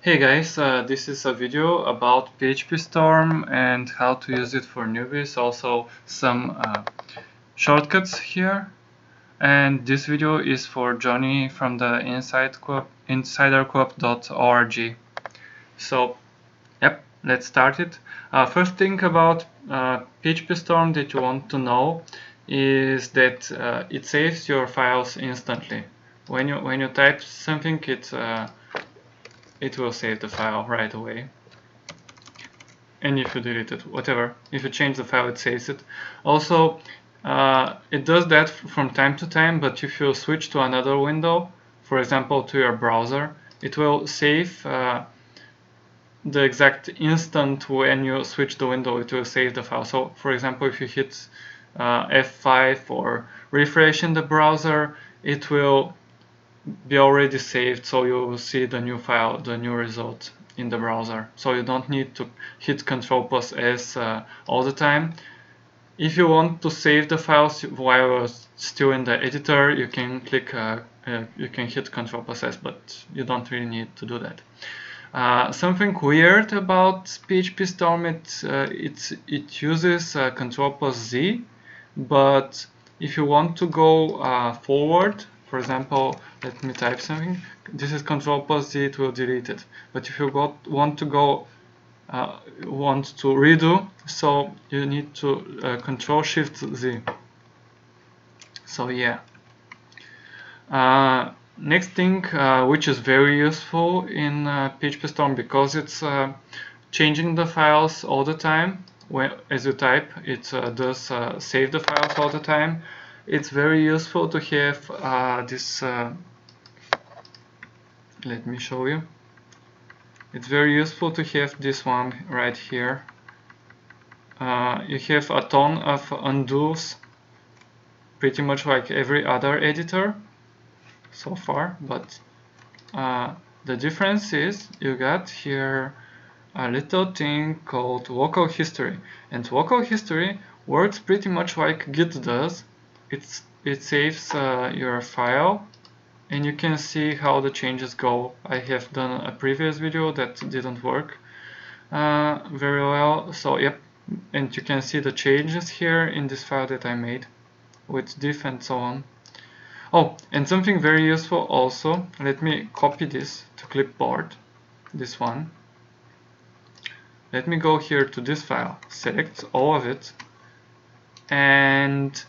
Hey guys, this is a video about PhpStorm and how to use it for newbies, also some shortcuts here. And this video is for Johnny from the insidercoop.org. So, yep, let's start it. First thing about PhpStorm that you want to know is that it saves your files instantly. When you type something, it will save the file right away. And if you delete it, whatever, if you change the file, it saves it. Also, it does that from time to time, but if you switch to another window, for example to your browser, it will save the exact instant when you switch the window, it will save the file. So for example, if you hit F5 or refresh in the browser, it will be already saved, so you will see the new file, the new result in the browser. So you don't need to hit CTRL S all the time. If you want to save the files while still in the editor, you can click, you can hit CTRL S, but you don't really need to do that. Something weird about PhpStorm, it uses CTRL+Z, but if you want to go forward, for example, let me type something. This is CTRL+Z, it will delete it. But if you want to redo, so you need to CTRL-SHIFT-Z. So yeah. Next thing, which is very useful in PhpStorm, because it's changing the files all the time. As you type, it does save the files all the time. It's very useful to have this. Let me show you. It's very useful to have this one right here. You have a ton of undos, pretty much like every other editor so far, but the difference is you got here a little thing called local history, and local history works pretty much like Git does. It saves your file, and you can see how the changes go. I have done a previous video that didn't work very well, so yep, and you can see the changes here in this file that I made with diff and so on. Oh, and something very useful also, let me copy this to clipboard, this one. Let me go here to this file, select all of it, and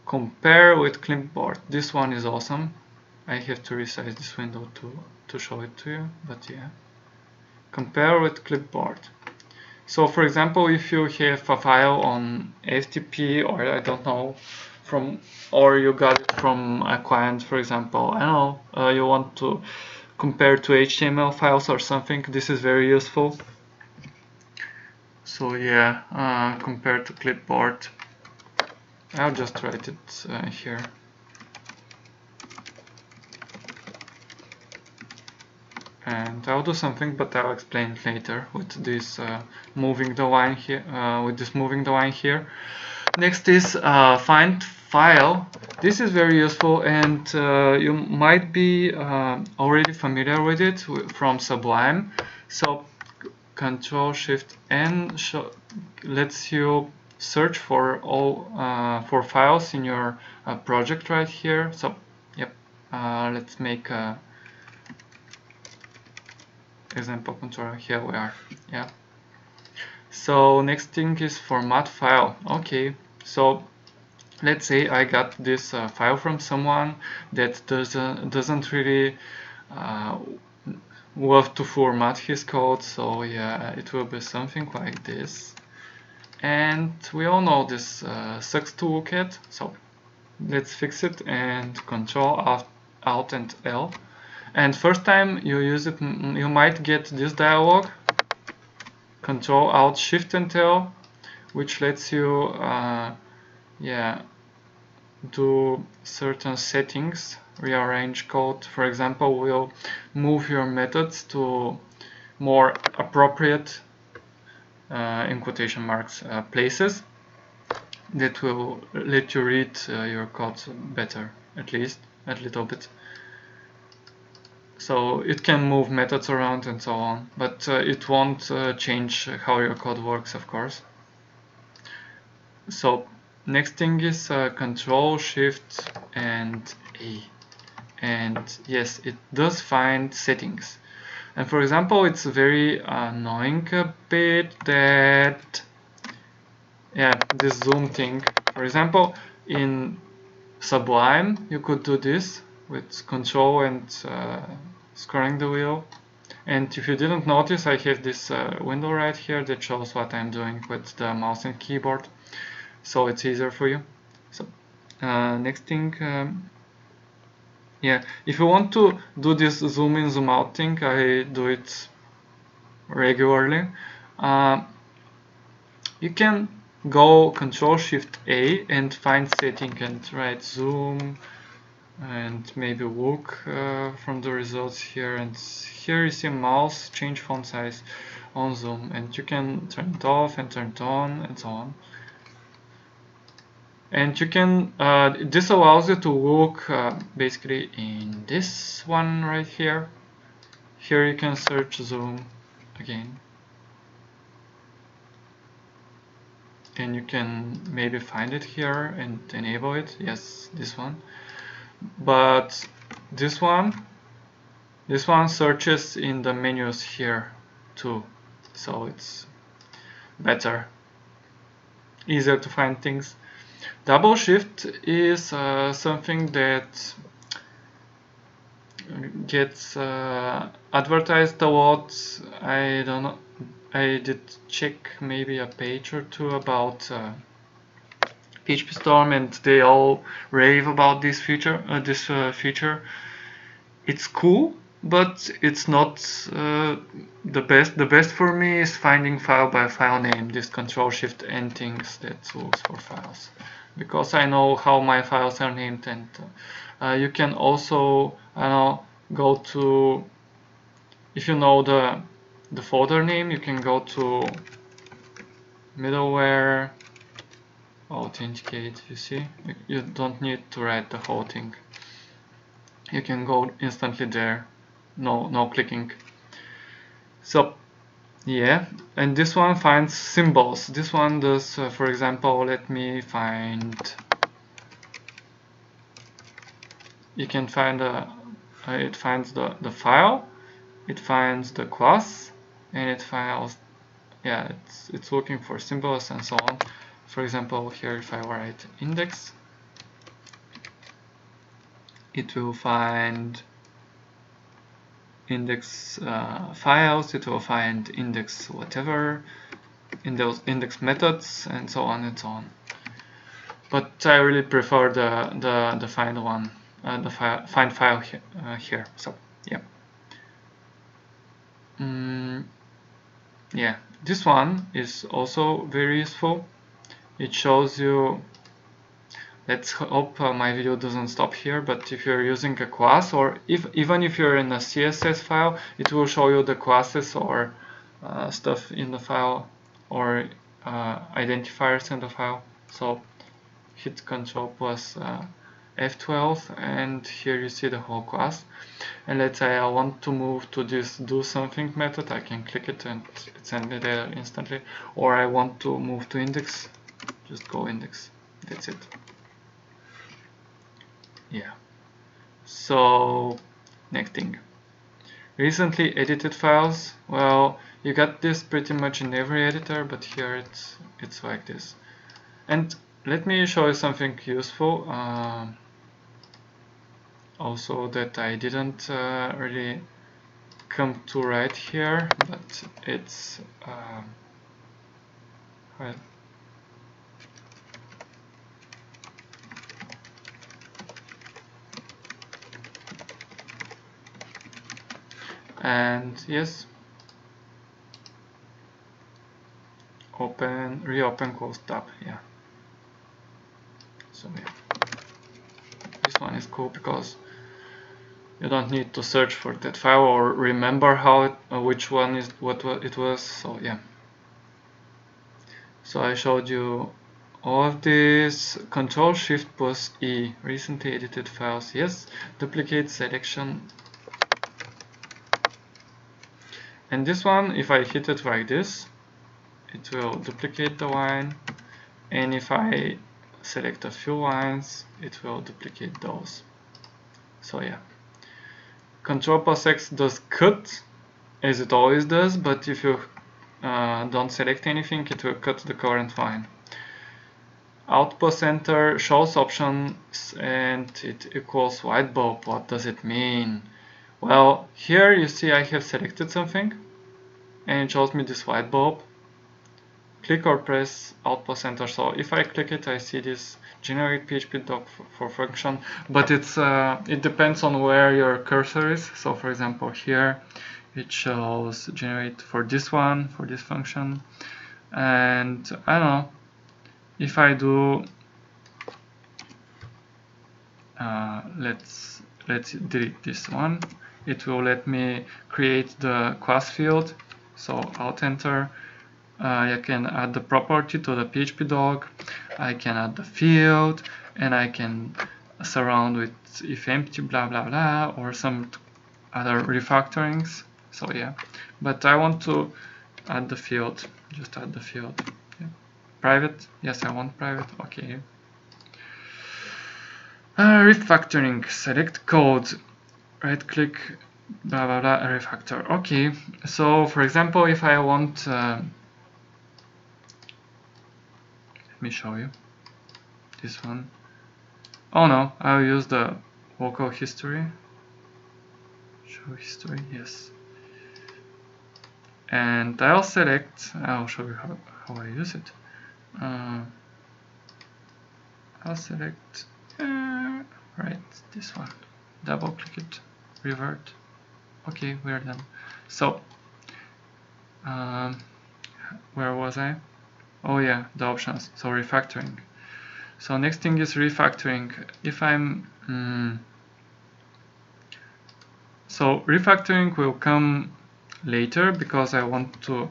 compare with clipboard. This one is awesome. I have to resize this window to show it to you, but yeah. Compare with clipboard. So for example, if you have a file on FTP, or I don't know, or you got it from a client, for example, I don't know, you want to compare to HTML files or something, this is very useful. So yeah, compared to clipboard, I'll just write it here. And I'll do something, but I'll explain it later with this moving the line here. Next is find file. This is very useful, and you might be already familiar with it from Sublime. So Ctrl-Shift-N lets you search for all for files in your project right here. So yep, let's make a example controller. Here we are. Yeah. So next thing is format file. Okay, so let's say I got this file from someone that doesn't really love to format his code. So yeah, it will be something like this. And we all know this sucks to look at. So let's fix it and CTRL АLT L. And first time you use it, you might get this dialog, CTRL АLT SHIFT L, which lets you do certain settings, rearrange code. For example, we'll move your methods to more appropriate, in quotation marks, places that will let you read your code better, at least a little bit. So it can move methods around and so on, but it won't change how your code works, of course. So next thing is Control Shift and A, and yes, it does find settings. And for example, it's very annoying a bit that, yeah, this zoom thing. For example, in Sublime, you could do this with Control and scrolling the wheel. And if you didn't notice, I have this window right here that shows what I'm doing with the mouse and keyboard, so it's easier for you. So next thing, yeah, if you want to do this zoom in, zoom out thing, I do it regularly. You can go Control Shift A and find setting and write zoom and maybe look from the results here, and here you see mouse change font size on zoom, and you can turn it off and turn it on and so on. And you can this allows you to look basically in this one right here. Here you can search zoom again, and you can maybe find it here and enable it. Yes, this one. But this one searches in the menus here too, so it's better, easier to find things. Double shift is something that gets advertised a lot. I don't know, I did check maybe a page or two about PhpStorm, and they all rave about this feature. It's cool, but it's not the best. The best for me is finding file by file name, this Control Shift N things that looks for files, because I know how my files are named. And you can also, I know, go to, if you know the folder name, you can go to middleware, authenticate. You see, you don't need to write the whole thing. You can go instantly there, no clicking. So yeah, and this one finds symbols. This one does, for example, let me find. You can find it finds the file, it finds the class, and it finds, yeah, it's looking for symbols and so on. For example, here if I write index, it will find index files, it will find index whatever, in those index methods, and so on and so on. But I really prefer the find one, the find file here. So yeah. Yeah, this one is also very useful. It shows you, let's hope my video doesn't stop here, but if you're using a class, or even if you're in a CSS file, it will show you the classes or stuff in the file, or identifiers in the file. So hit Ctrl plus F12, and here you see the whole class. And let's say I want to move to this do something method, I can click it and it sends me there instantly. Or I want to move to index, just go index, that's it. Yeah. So next thing, recently edited files. Well, you got this pretty much in every editor, but here it's like this. And let me show you something useful. Also that I didn't really come to right here, but it's well, and yes, open, reopen, close tab. Yeah. So yeah, this one is cool because you don't need to search for that file or remember how it, which one is what it was. So yeah. So I showed you all of this. Control Shift plus E, recently edited files. Yes. Duplicate selection. And this one, if I hit it like this, it will duplicate the line, and if I select a few lines, it will duplicate those. So yeah, Ctrl+X does cut, as it always does, but if you don't select anything, it will cut the current line. Alt+Enter shows options and it equals white bulb. What does it mean? Well, here you see I have selected something and it shows me this white bulb. Click or press Alt+Enter. So if I click it, I see this generate PHP doc for function, but it depends on where your cursor is. So for example, here it shows generate for this one, for this function, and I don't know, if I do let's delete this one, it will let me create the class field. So Alt Enter. I can add the property to the PHP doc, I can add the field, and I can surround with if empty blah blah blah or some other refactorings. So yeah, but I want to add the field, just add the field. Yeah. Private, yes, I want private, okay. Refactoring, select code, right click, blah blah blah, refactor. Okay, so for example, if I want let me show you this one. Oh no, I'll use the local history. Show history, yes. And I'll select, I'll show you how I use it. I'll select, right, this one. Double click it, revert. Okay, we're done. So, where was I? Oh yeah, the options. So refactoring. So next thing is refactoring. If I'm so refactoring will come later because I want to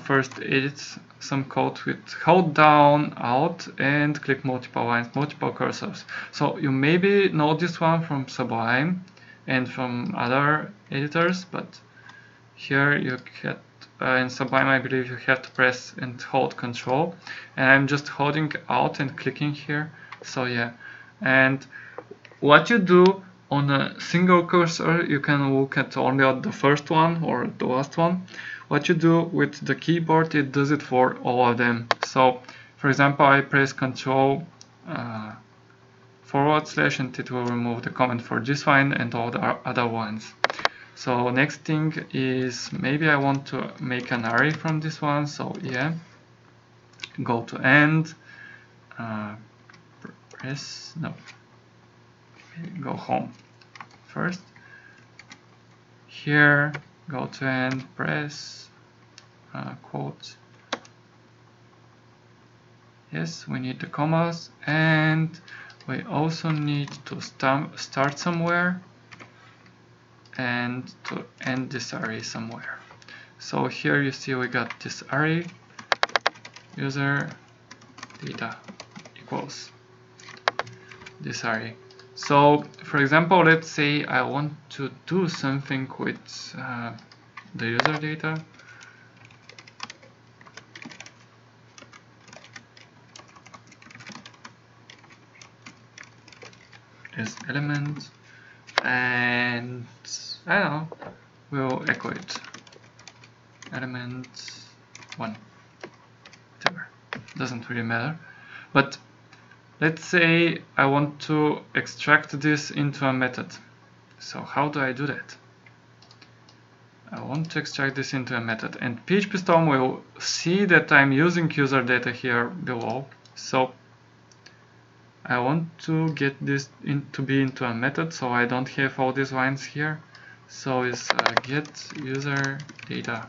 first edit some code with hold down Alt and click multiple lines, multiple cursors. So you maybe know this one from Sublime and from other editors, but here you get in Sublime, I believe you have to press and hold Control, and I'm just holding Alt and clicking here. So yeah, and what you do on a single cursor, you can look at only at the first one or the last one. What you do with the keyboard, it does it for all of them. So for example, I press Control / and it will remove the comment for this one and all the other ones. So next thing is maybe I want to make an array from this one. So yeah, go to end, press, no, go home first. Here, go to end, press, quote. Yes, we need the commas, and we also need to start somewhere and to end this array somewhere. So here you see we got this array, user data equals this array. So for example, let's say I want to do something with the user data. As element, and I don't know, we'll echo it. Element 1, whatever, doesn't really matter. But let's say I want to extract this into a method. So how do I do that? I want to extract this into a method, and PhpStorm will see that I'm using user data here below. So I want to get this to be into a method, so I don't have all these lines here. So it's get user data,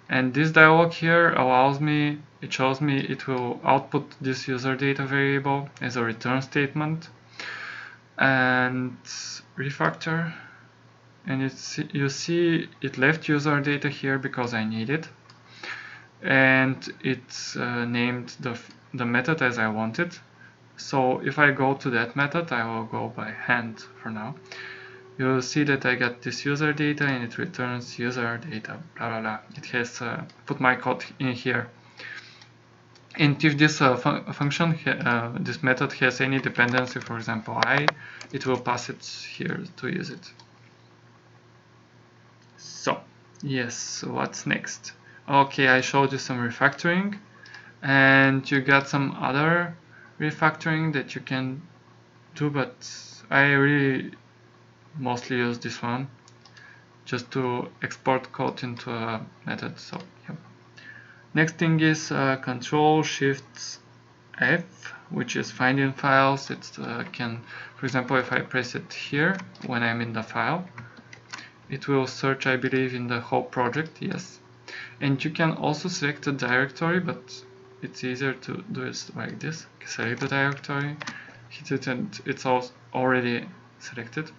and this dialog here allows me, it shows me it will output this user data variable as a return statement, and refactor, and you see it left user data here because I need it, and it's named the method as I wanted. So if I go to that method, I will go by hand for now. you'll see that I got this user data and it returns user data, blah blah blah. It has put my code in here. And if this function, this method has any dependency, for example I, it will pass it here to use it. So yes, what's next? Okay, I showed you some refactoring, and you got some other refactoring that you can do, but I really mostly use this one just to export code into a method. So yeah. Next thing is Control Shift F, which is finding files. It can, for example, if I press it here when I'm in the file, it will search, I believe, in the whole project. Yes, and you can also select a directory, but it's easier to do it like this. Select the directory, hit it, and it's already selected.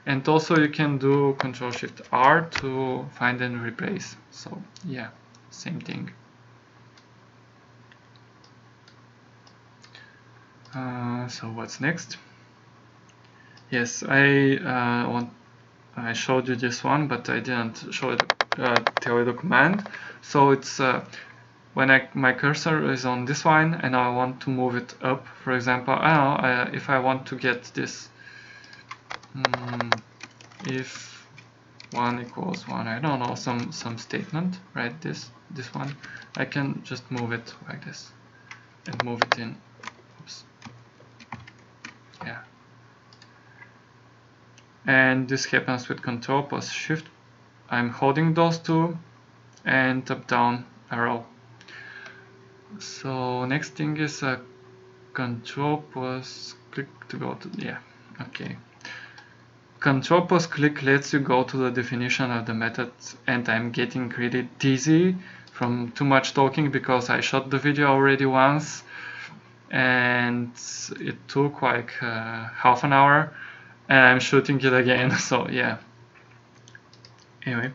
And also you can do Control Shift R to find and replace. So yeah, same thing. So what's next? Yes, I showed you this one, but I didn't show it, tell you the command. So it's when my cursor is on this line and I want to move it up. For example, I don't know, if I want to get this, if 1 equals 1, I don't know, some statement, right? This one, I can just move it like this and move it in. Oops. Yeah. And this happens with Control plus Shift. I'm holding those two and up down arrow. So next thing is Control plus click to go to, yeah, okay. Control plus click lets you go to the definition of the method, and I'm getting really dizzy from too much talking because I shot the video already once and it took like half an hour and I'm shooting it again. So yeah, anyway,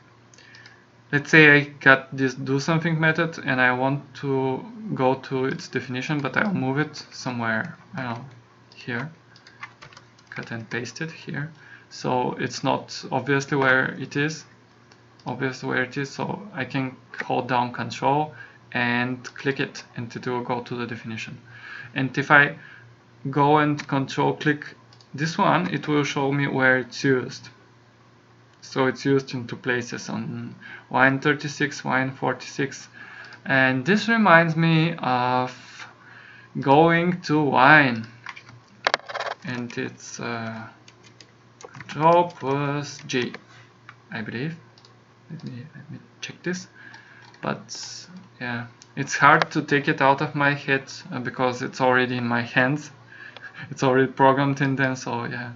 let's say I got this do something method and I want to go to its definition, but I'll move it somewhere, I don't know, here, cut and paste it here, so it's not obviously where it is, so I can hold down Control and click it and it will go to the definition. And if I go and Control click this one, it will show me where it's used. So it's used in two places, on line 36, line 46. And this reminds me of going to line, and it's Control plus G, I believe. Let me check this. But yeah, it's hard to take it out of my head because it's already in my hands. It's already programmed in them, so yeah.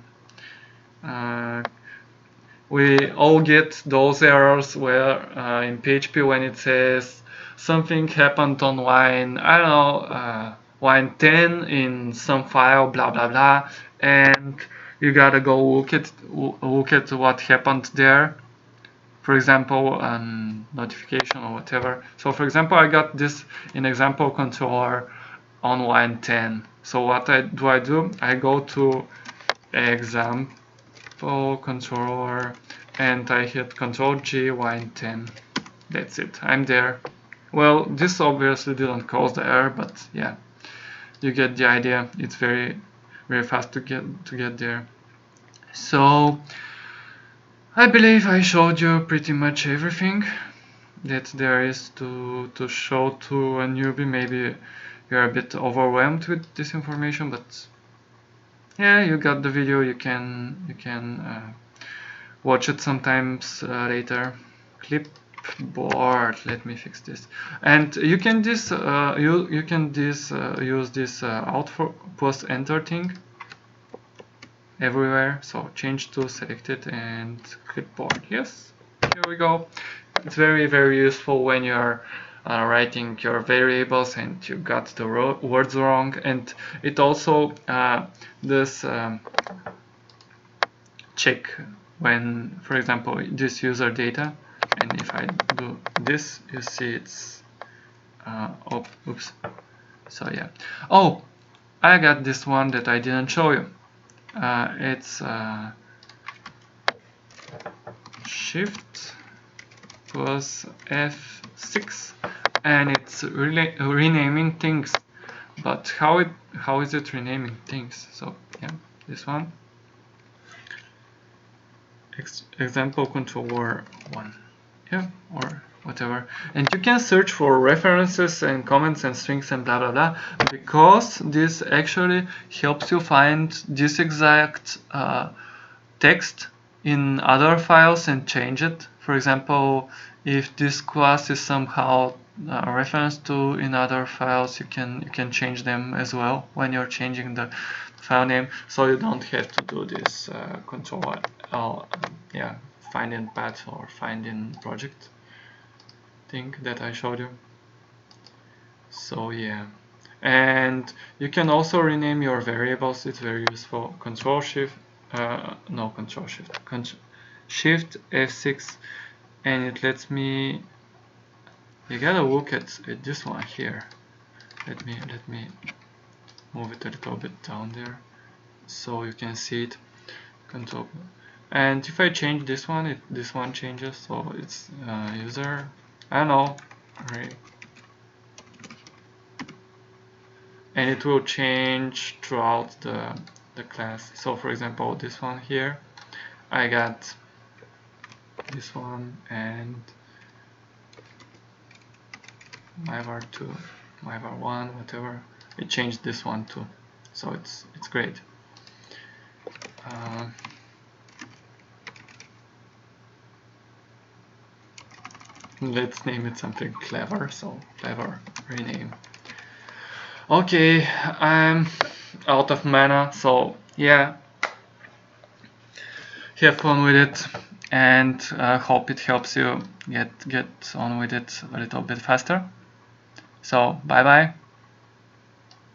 We all get those errors where in PHP when it says something happened on line, I don't know, line 10 in some file, blah blah blah, and you gotta go look at what happened there. For example, notification or whatever. So for example, I got this in example controller on line 10. So what do? I go to example controller and I hit Control G, line 10. That's it, I'm there. Well, this obviously didn't cause the error, but yeah, you get the idea. It's very very fast to get there. So I believe I showed you pretty much everything that there is to show to a newbie. Maybe you're a bit overwhelmed with this information, but yeah, you got the video. You can watch it sometimes later. Clipboard. Let me fix this. And you can use this Alt plus Enter thing everywhere. So change to selected and clipboard. Yes, here we go. It's very very useful when you're writing your variables and you got the words wrong, and it also does check when, for example, this user data, and if I do this, you see it's oops. So yeah. Oh, I got this one that I didn't show you. It's Shift plus F6, and it's really renaming things. But how is it renaming things? So yeah, this one. Example controller 1, yeah, or whatever. And you can search for references and comments and strings and blah blah blah, because this actually helps you find this exact text in other files and change it. For example, if this class is somehow referenced to in other files, you can change them as well when you're changing the file name, so you don't have to do this control L, yeah, finding path or finding project thing that I showed you. So yeah, and you can also rename your variables. It's very useful. Shift F6, and it lets me. You gotta look at this one here. Let me move it a little bit down there so you can see it. Control, and if I change this one, this one changes. So it's user. I don't know. Right. And it will change throughout the class. So for example, this one here, I got this one and myvar2, myvar1, whatever. It changed this one too, so it's great. Let's name it something clever. So clever rename. Okay, I'm out of mana, so yeah, have fun with it, and hope it helps you get on with it a little bit faster. So bye bye.